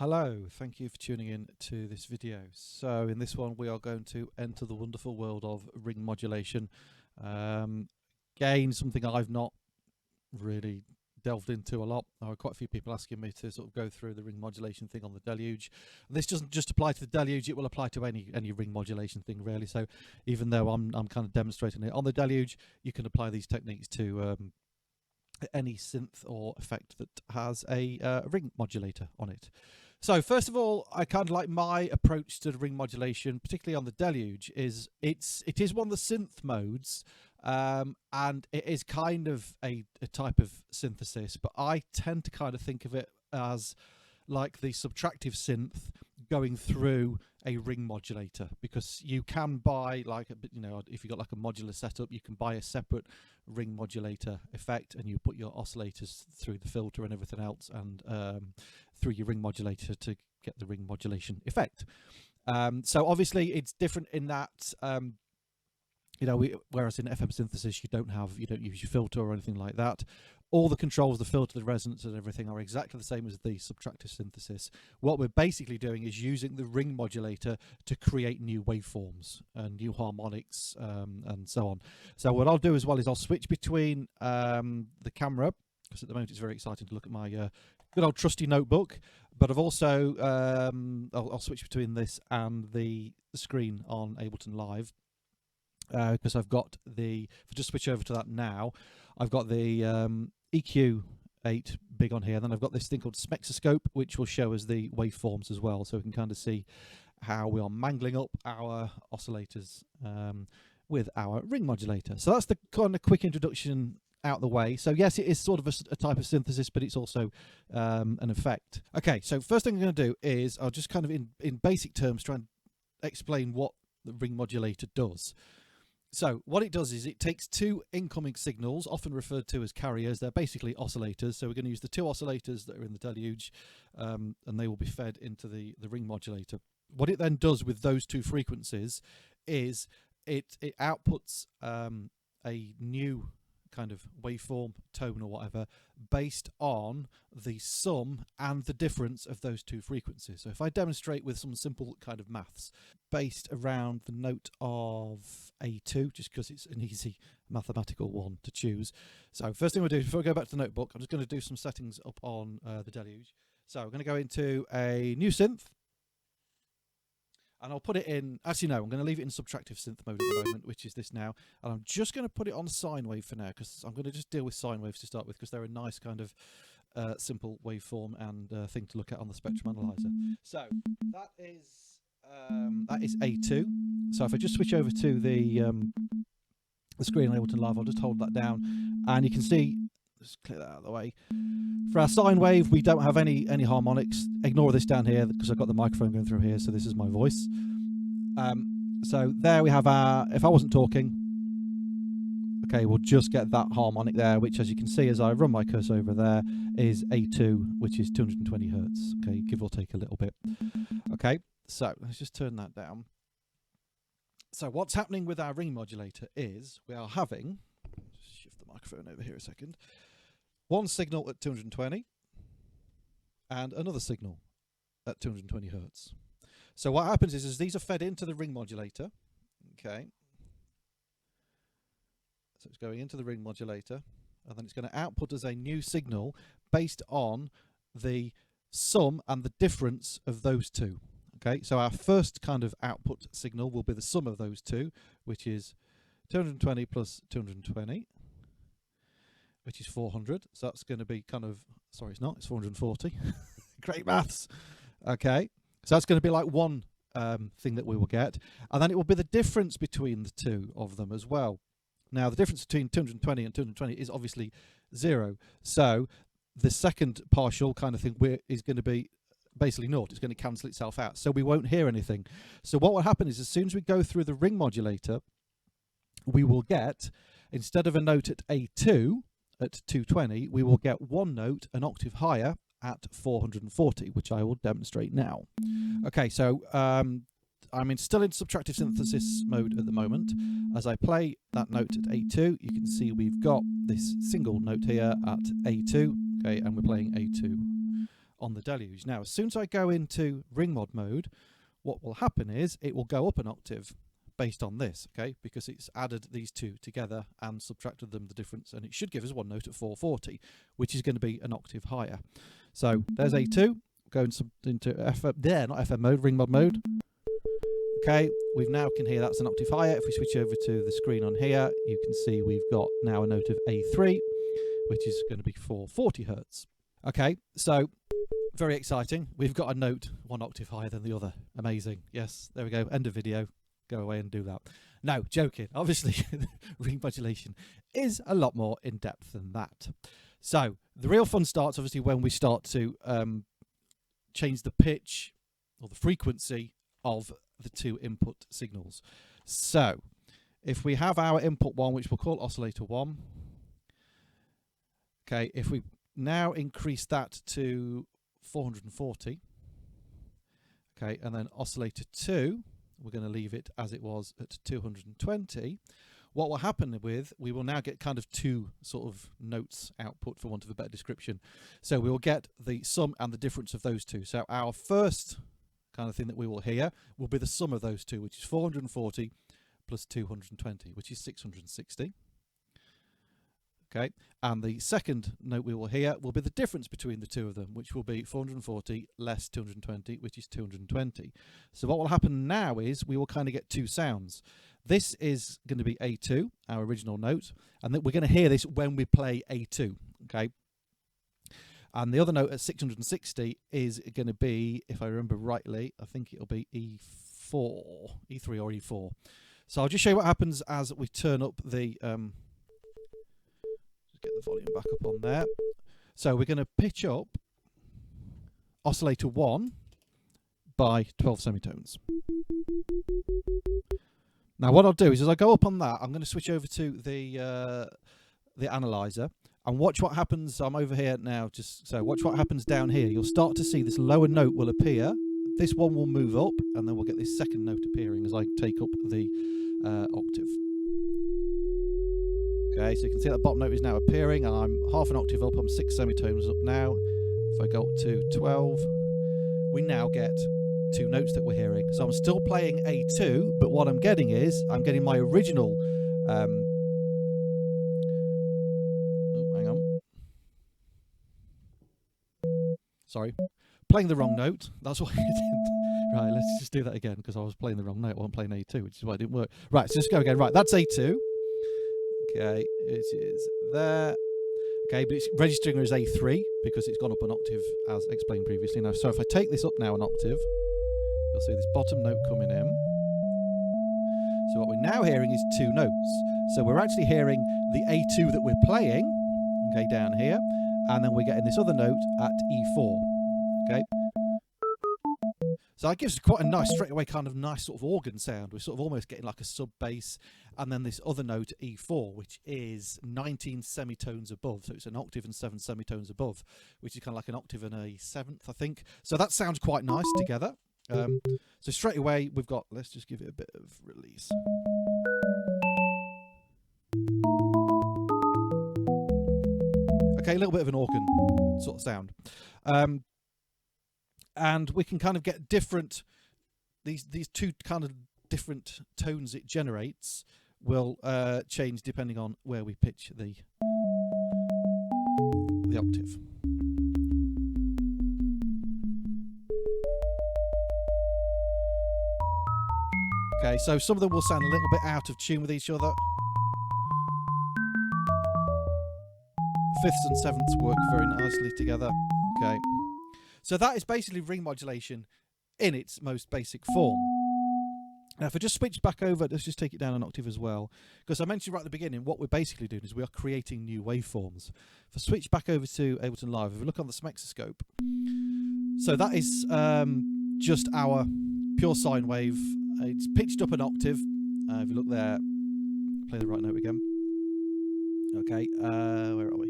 Hello, thank you for tuning in to this video. So in this one we are going to enter the wonderful world of ring modulation. Again, something I've not really delved into a lot. There are quite a few people asking me to sort of go through the ring modulation thing on the Deluge. And this doesn't just apply to the Deluge, it will apply to any ring modulation thing really. So even though I'm kind of demonstrating it on the Deluge, you can apply these techniques to any synth or effect that has a ring modulator on it. So first of all, I kind of like my approach to the ring modulation, particularly on the Deluge, is it is one of the synth modes, and it is kind of a type of synthesis, but I tend to kind of think of it as like the subtractive synth going through a ring modulator, because you can buy, like, you know, if you've got like a modular setup, you can buy a separate ring modulator effect and you put your oscillators through the filter and everything else, and through your ring modulator to get the ring modulation effect. So obviously it's different in that you know, whereas in FM synthesis you don't use your filter or anything like that. All the controls, the filter, the resonance and everything are exactly the same as the subtractive synthesis. What we're basically doing is using the ring modulator to create new waveforms and new harmonics and so on. So what I'll do as well is I'll switch between the camera, because at the moment it's very exciting to look at my good old trusty notebook, but I've also I'll switch between this and the screen on Ableton Live, because I've got the, if I just switch over to that now, I've got the EQ8 big on here, then I've got this thing called Smexoscope, which will show us the waveforms as well, so we can kind of see how we are mangling up our oscillators with our ring modulator. So that's the kind of quick introduction out the way. So yes, it is sort of a type of synthesis, but it's also an effect. Okay, so first thing I'm going to do is I'll just kind of in basic terms try and explain what the ring modulator does. So what it does is it takes two incoming signals, often referred to as carriers. They're basically oscillators. So we're going to use the two oscillators that are in the Deluge, and they will be fed into the ring modulator. What it then does with those two frequencies is it outputs a new kind of waveform, tone or whatever, based on the sum and the difference of those two frequencies. So if I demonstrate with some simple kind of maths based around the note of A2, just because it's an easy mathematical one to choose. So first thing we'll do, before we go back to the notebook, I'm just going to do some settings up on the Deluge. So we're going to go into a new synth, and I'll put it in, actually no, I'm going to leave it in subtractive synth mode at the moment, which is this now. And I'm just going to put it on sine wave for now, because I'm going to just deal with sine waves to start with, because they're a nice kind of simple waveform and thing to look at on the spectrum analyzer. So that is A2. So if I just switch over to the screen on Ableton Live, I'll just hold that down, and you can see, just clear that out of the way. For our sine wave, we don't have any harmonics. Ignore this down here because I've got the microphone going through here, so this is my voice. So there we have our, if I wasn't talking, okay, we'll just get that harmonic there, which, as you can see as I run my cursor over there, is A2, which is 220 hertz, okay, give or take a little bit. Okay, so let's just turn that down. So what's happening with our ring modulator is we are having, just shift the microphone over here a second, one signal at 220 and another signal at 220 hertz. So what happens is these are fed into the ring modulator, okay, so it's going into the ring modulator, and then it's going to output as a new signal based on the sum and the difference of those two. Okay, so our first kind of output signal will be the sum of those two, which is 220 plus 220, which is 400. So that's going to be kind of, sorry, it's not, it's 440. Great maths. Okay, so that's going to be like one thing that we will get, and then it will be the difference between the two of them as well. Now the difference between 220 and 220 is obviously 0. So the second partial kind of thing is going to be basically naught. It's going to cancel itself out, so we won't hear anything. So what will happen is as soon as we go through the ring modulator, we will get, instead of a note at A2 at 220, we will get one note an octave higher at 440, which I will demonstrate now. Okay, so I'm still in subtractive synthesis mode at the moment. As I play that note at A2, you can see we've got this single note here at A2, okay, and we're playing A2 on the Deluge. Now, as soon as I go into ring mod mode, what will happen is it will go up an octave based on this, okay, because it's added these two together and subtracted them the difference, and it should give us one note at 440, which is going to be an octave higher. So there's A2, going into not FM mode, ring mod mode. Okay, we now can hear that's an octave higher. If we switch over to the screen on here, you can see we've got now a note of A3, which is going to be 440 hertz. Okay, so very exciting. We've got a note one octave higher than the other. Amazing. Yes, there we go. End of video. Go away and do that. No, joking. Obviously, ring modulation is a lot more in depth than that. So the real fun starts obviously when we start to change the pitch or the frequency of the two input signals. So if we have our input 1, which we'll call oscillator 1, okay, if we now increase that to 440, okay, and then oscillator 2, we're going to leave it as it was at 220. What will happen with, we will now get kind of two sort of notes output, for want of a better description. So we will get the sum and the difference of those two. So our first kind of thing that we will hear will be the sum of those two, which is 440 plus 220, which is 660. Okay, and the second note we will hear will be the difference between the two of them, which will be 440 less 220, which is 220. So what will happen now is we will kind of get two sounds. This is going to be A2, our original note, and we're going to hear this when we play A2. Okay, and the other note at 660 is going to be, if I remember rightly, I think it'll be E3 or E4. So I'll just show you what happens as we turn up the get the volume back up on there. So we're going to pitch up oscillator 1 by 12 semitones. Now what I'll do is as I go up on that, I'm going to switch over to the analyzer and watch what happens. I'm over here now, just so watch what happens down here. You'll start to see this lower note will appear. This one will move up, and then we'll get this second note appearing as I take up the octave. Okay, so you can see that bottom note is now appearing, and I'm half an octave up. I'm 6 semitones up now. If I go up to 12, we now get two notes that we're hearing. So I'm still playing A2, but what I'm getting is I'm getting my original. Hang on. Sorry, playing the wrong note. That's what I did. Right, let's just do that again because I was playing the wrong note. I wasn't playing A2, which is why it didn't work. Right, so just go again. Right, that's A2. Okay, it is there. Okay, but it's registering as A3 because it's gone up an octave as explained previously. Now, so if I take this up now an octave, you'll see this bottom note coming in. So what we're now hearing is two notes. So we're actually hearing the A2 that we're playing, okay, down here, and then we're getting this other note at E4. Okay. So that gives quite a nice, straight away, kind of nice sort of organ sound. We're sort of almost getting like a sub bass, and then this other note E4, which is 19 semitones above. So it's an octave and 7 semitones above, which is kind of like an octave and a seventh, I think. So that sounds quite nice together. So straight away we've got, let's just give it a bit of release. Okay, a little bit of an organ sort of sound. And we can kind of get different, these two kind of different tones it generates will change depending on where we pitch the octave. Okay, so some of them will sound a little bit out of tune with each other. Fifths and sevenths work very nicely together. Okay. So that is basically ring modulation in its most basic form. Now, if I just switch back over, let's just take it down an octave as well. Because I mentioned right at the beginning, what we're basically doing is we are creating new waveforms. If I switch back over to Ableton Live, if we look on the smexoscope, so that is just our pure sine wave. It's pitched up an octave. If you look there, play the right note again. Okay, where are we?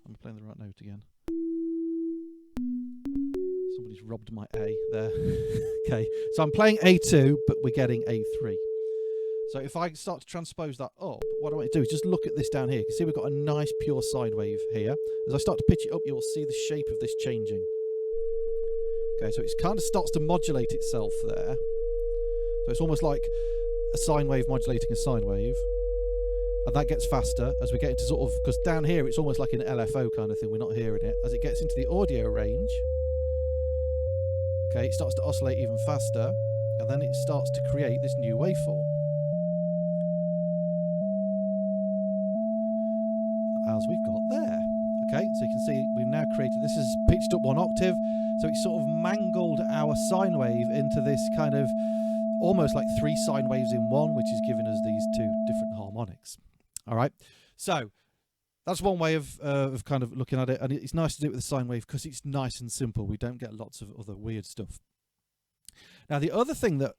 I'm playing the right note again. Somebody's robbed my A there. Okay, so I'm playing A2, but we're getting A3. So if I start to transpose that up, what I want to do is just look at this down here. You can see we've got a nice pure sine wave here. As I start to pitch it up, you'll see the shape of this changing. Okay, so it kind of starts to modulate itself there. So it's almost like a sine wave modulating a sine wave. And that gets faster as we get into sort of, because down here it's almost like an LFO kind of thing, we're not hearing it. As it gets into the audio range, okay, it starts to oscillate even faster, and then it starts to create this new waveform. As we've got there. Okay, so you can see we've now created, this is pitched up 1 octave, so it's sort of mangled our sine wave into this kind of almost like 3 sine waves in one, which is giving us these 2 different harmonics. All right, so that's one way of kind of looking at it, and it's nice to do it with a sine wave because it's nice and simple. We don't get lots of other weird stuff. Now, the other thing that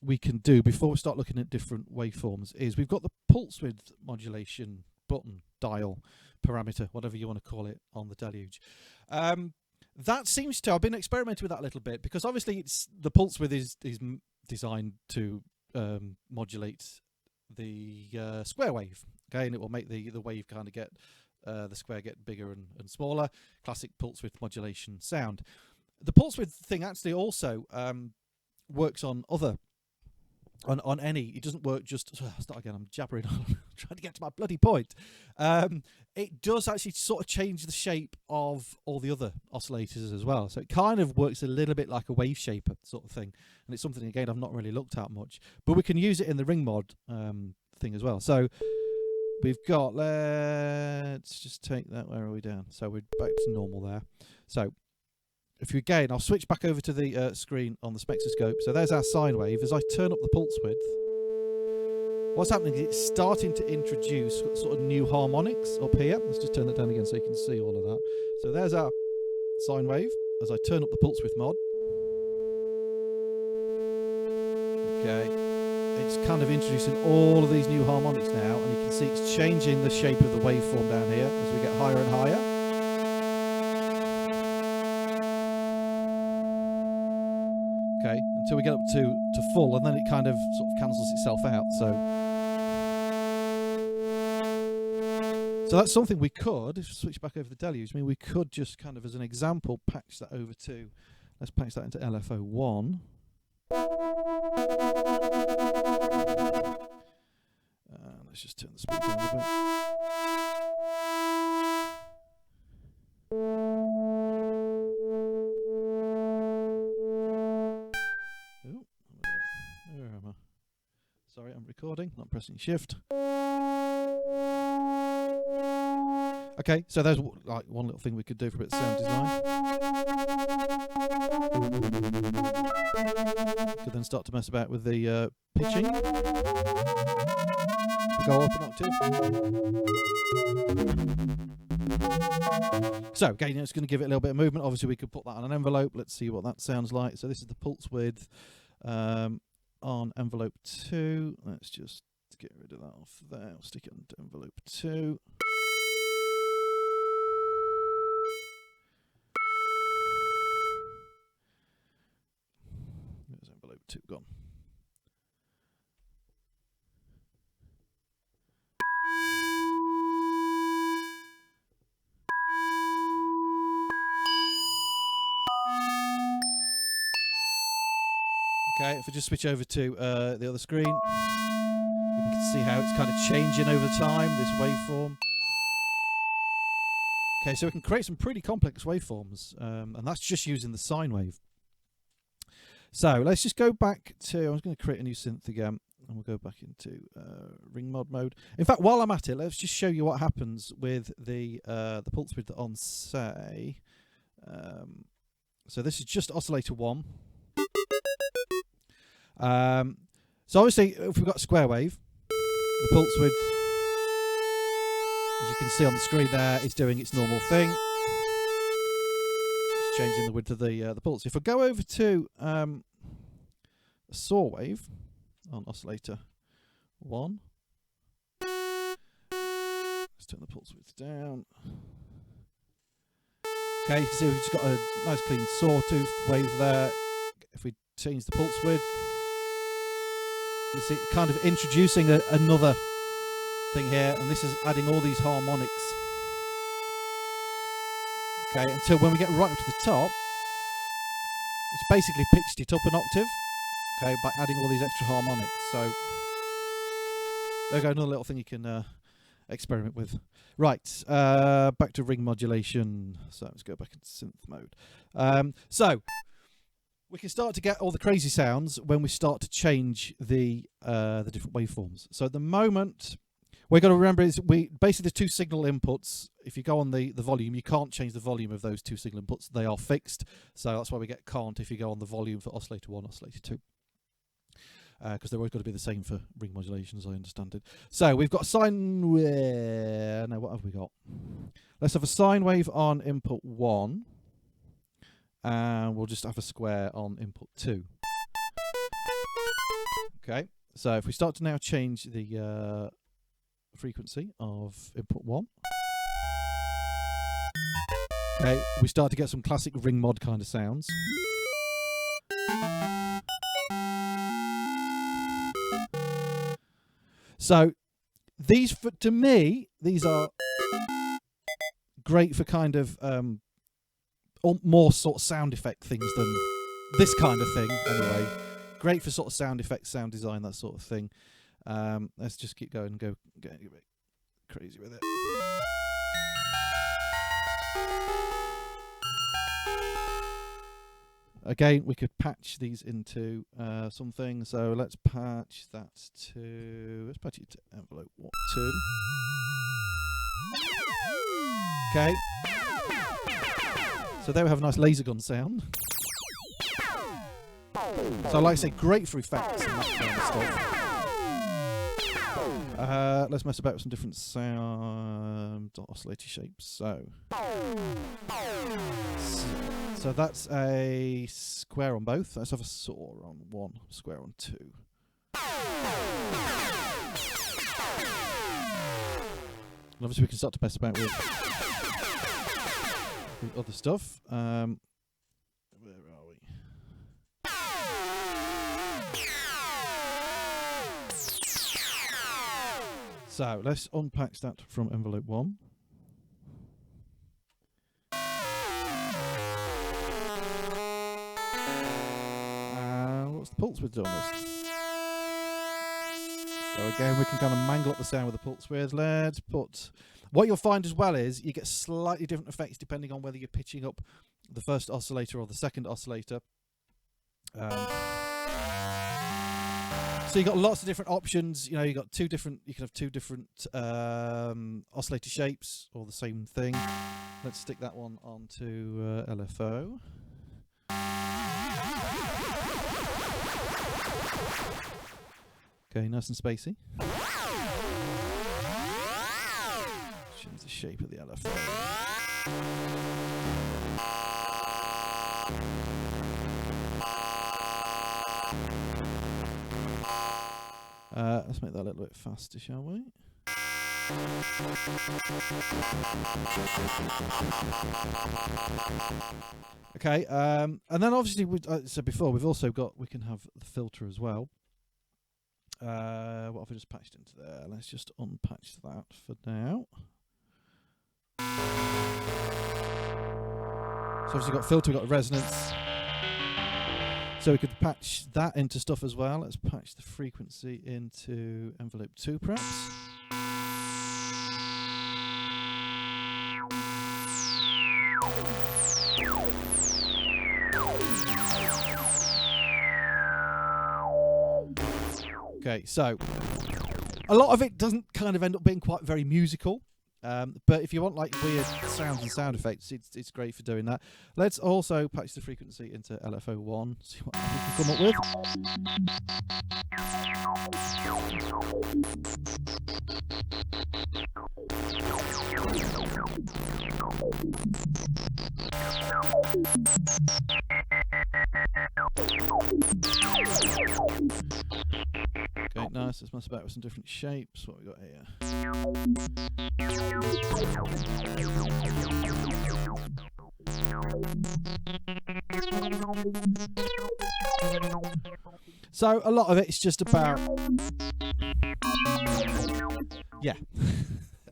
we can do before we start looking at different waveforms is we've got the pulse width modulation button, dial, parameter, whatever you want to call it, on the Deluge. That seems to, I've been experimenting with that a little bit, because obviously it's the pulse width is designed to modulate the square wave, okay, and it will make the wave kind of get the square get bigger and smaller. Classic pulse width modulation sound. The pulse width thing actually also works on other on any. It doesn't work just. Start again. I'm jabbering on. I'm trying to get to my bloody point. It does actually sort of change the shape of all the other oscillators as well. So it kind of works a little bit like a wave shaper sort of thing. And it's something, again, I've not really looked at much. But we can use it in the ring mod thing as well. So we've got, let's just take that. Where are we down? So we're back to normal there. So if you, again, I'll switch back over to the screen on the spectroscope. So there's our sine wave. As I turn up the pulse width, what's happening is it's starting to introduce sort of new harmonics up here. Let's just turn that down again so you can see all of that. So there's our sine wave as I turn up the pulse width mod. Okay, it's kind of introducing all of these new harmonics now, and you can see it's changing the shape of the waveform down here as we get higher and higher. Okay, until we get up to full, and then it kind of sort of cancels itself out. So that's something we could, if we switch back over the Deluge, I mean, we could just kind of, as an example, patch that over to, let's patch that into LFO1. Let's just turn the speed down a bit. Oh, where am I? Sorry, I'm recording, not pressing shift. Okay, so there's like one little thing we could do for a bit of sound design. Could then start to mess about with the pitching. We go up an octave. So again, it's going to give it a little bit of movement. Obviously, we could put that on an envelope. Let's see what that sounds like. So this is the pulse width on envelope 2. Let's just get rid of that off there. I'll stick it into envelope 2. There's envelope 2 gone. Okay, if we just switch over to the other screen, you can see how it's kind of changing over time, this waveform. Okay, so we can create some pretty complex waveforms, and that's just using the sine wave. So let's just go back to, I'm going to create a new synth again, and we'll go back into ring mod mode. In fact, while I'm at it, let's just show you what happens with the pulse width on, say, so this is just oscillator 1. So obviously, if we've got a square wave, the pulse width, as you can see on the screen there, is doing its normal thing. It's changing the width of the pulse. If I go over to a saw wave on oscillator 1, let's turn the pulse width down. Okay, you can see we've just got a nice clean sawtooth wave there. If we change the pulse width, You see, kind of introducing another thing here, and this is adding all these harmonics. Okay, until when we get right up to the top, it's basically pitched it up an octave. Okay, by adding all these extra harmonics. So there you go, another little thing you can experiment with. Right, back to ring modulation. So let's go back into synth mode. So we can start to get all the crazy sounds when we start to change the different waveforms. So at the moment, what you've got to remember is basically the two signal inputs. If you go on the volume, you can't change the volume of those two signal inputs. They are fixed. So that's why we get can't if you go on the volume for oscillator 1, oscillator 2. Because they're always got to be the same for ring modulation, as I understand it. So we've got sine. No, what have we got? Let's have a sine wave on input 1, and we'll just have a square on input 2. Okay. So if we start to now change the frequency of input 1, okay, we start to get some classic ring mod kind of sounds. So these, to me, these are great for kind of more sort of sound effect things than this kind of thing. Anyway, great for sort of sound effects, sound design, that sort of thing. Let's just keep going and get a bit crazy with it. Again, we could patch these into something. So let's patch that to, let's patch it to envelope 2. Okay. So there we have a nice laser gun sound. So like I say, great for effects and that kind of stuff. Let's mess about with some different sound oscillator shapes. So that's a square on both. Let's have a saw on 1, square on 2. And obviously we can start to mess about with other stuff. Where are we? So let's unpack that from envelope 1. What's the pulse width on this? So again, we can kind of mangle up the sound with the pulse width. Let's put... What you'll find as well is you get slightly different effects depending on whether you're pitching up the first oscillator or the second oscillator. So you've got lots of different options. You know, you can have two different oscillator shapes or the same thing. Let's stick that one onto LFO. Okay, nice and spacey. Change the shape of the LFO. Let's make that a little bit faster, shall we? Okay, and then obviously, as I said before, we've also got, we can have the filter as well. What have I just patched into there? Let's just unpatch that for now. So obviously we've got filter, we've got resonance. So we could patch that into stuff as well. Let's patch the frequency into envelope 2 perhaps. Okay, so a lot of it doesn't kind of end up being quite very musical, but if you want like weird sounds and sound effects, it's great for doing that. Let's also patch the frequency into LFO1, see what we can come up with. Okay, nice. Let's mess about with some different shapes. What we got here? So a lot of it is just about, yeah,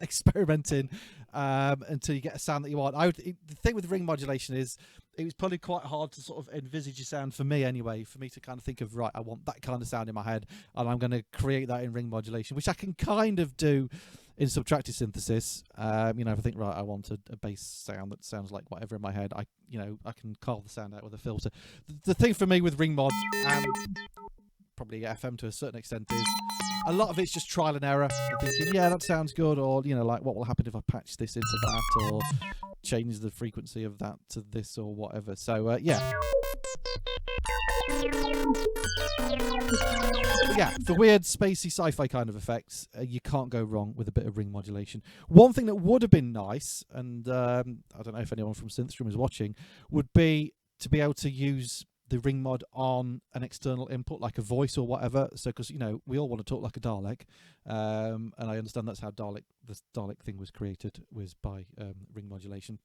experimenting until you get a sound that you want. The thing with ring modulation is it was probably quite hard to sort of envisage a sound, for me anyway, for me to kind of think of, right, I want that kind of sound in my head and I'm going to create that in ring modulation, which I can kind of do in subtractive synthesis. You know, if I think, right, I want a bass sound that sounds like whatever in my head, I can carve the sound out with a filter. The thing for me with ring mod and probably FM to a certain extent is a lot of it's just trial and error and thinking, yeah, that sounds good, or like what will happen if I patch this into that, or change the frequency of that to this or whatever. So yeah. But yeah, for weird, spacey, sci-fi kind of effects, you can't go wrong with a bit of ring modulation. One thing that would have been nice, and I don't know if anyone from Synthstrom is watching, would be to be able to use the ring mod on an external input, like a voice or whatever. So, because we all want to talk like a Dalek, and I understand that's how this Dalek thing was created, was by ring modulation.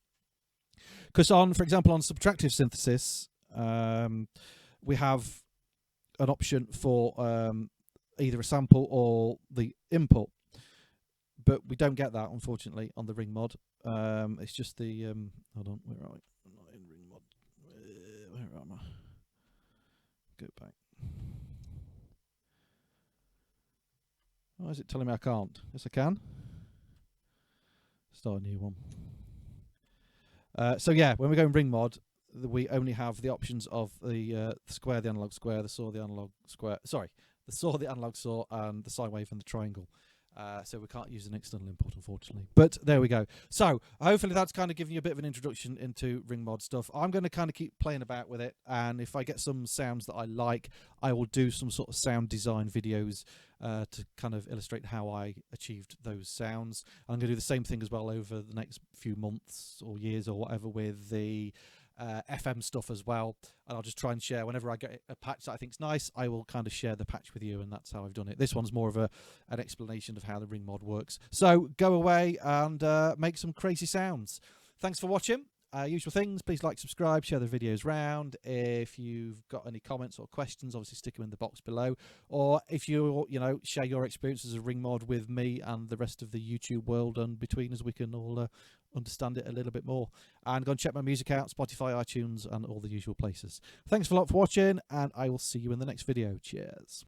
Because for example, on subtractive synthesis, we have an option for either a sample or the input, but we don't get that, unfortunately, on the ring mod. It's just the hold on, where are we? I'm not in ring mod. Where am I? Go back. Why is it telling me I can't? Yes, I can. Start a new one. So yeah, when we go in ring mod, we only have the options of the square, the analog square, the saw, the analog square. Sorry, the saw, the analog saw, and the sine wave and the triangle. So we can't use an external input, unfortunately. But there we go. So hopefully that's kind of given you a bit of an introduction into ring mod stuff. I'm going to kind of keep playing about with it, and if I get some sounds that I like, I will do some sort of sound design videos to kind of illustrate how I achieved those sounds. I'm going to do the same thing as well over the next few months or years or whatever with the FM stuff as well, and I'll just try and share whenever I get a patch that I think's nice. I will kind of share the patch with you, and that's how I've done it. This one's more of an explanation of how the ring mod works. So go away and make some crazy sounds. Thanks for watching. Usual things, please like, subscribe, share the videos round. If you've got any comments or questions, obviously stick them in the box below, or if you share your experiences of ring mod with me and the rest of the YouTube world, and between us we can all understand it a little bit more. And go and check my music out, Spotify, iTunes, and all the usual places. Thanks a lot for watching, and I will see you in the next video. Cheers.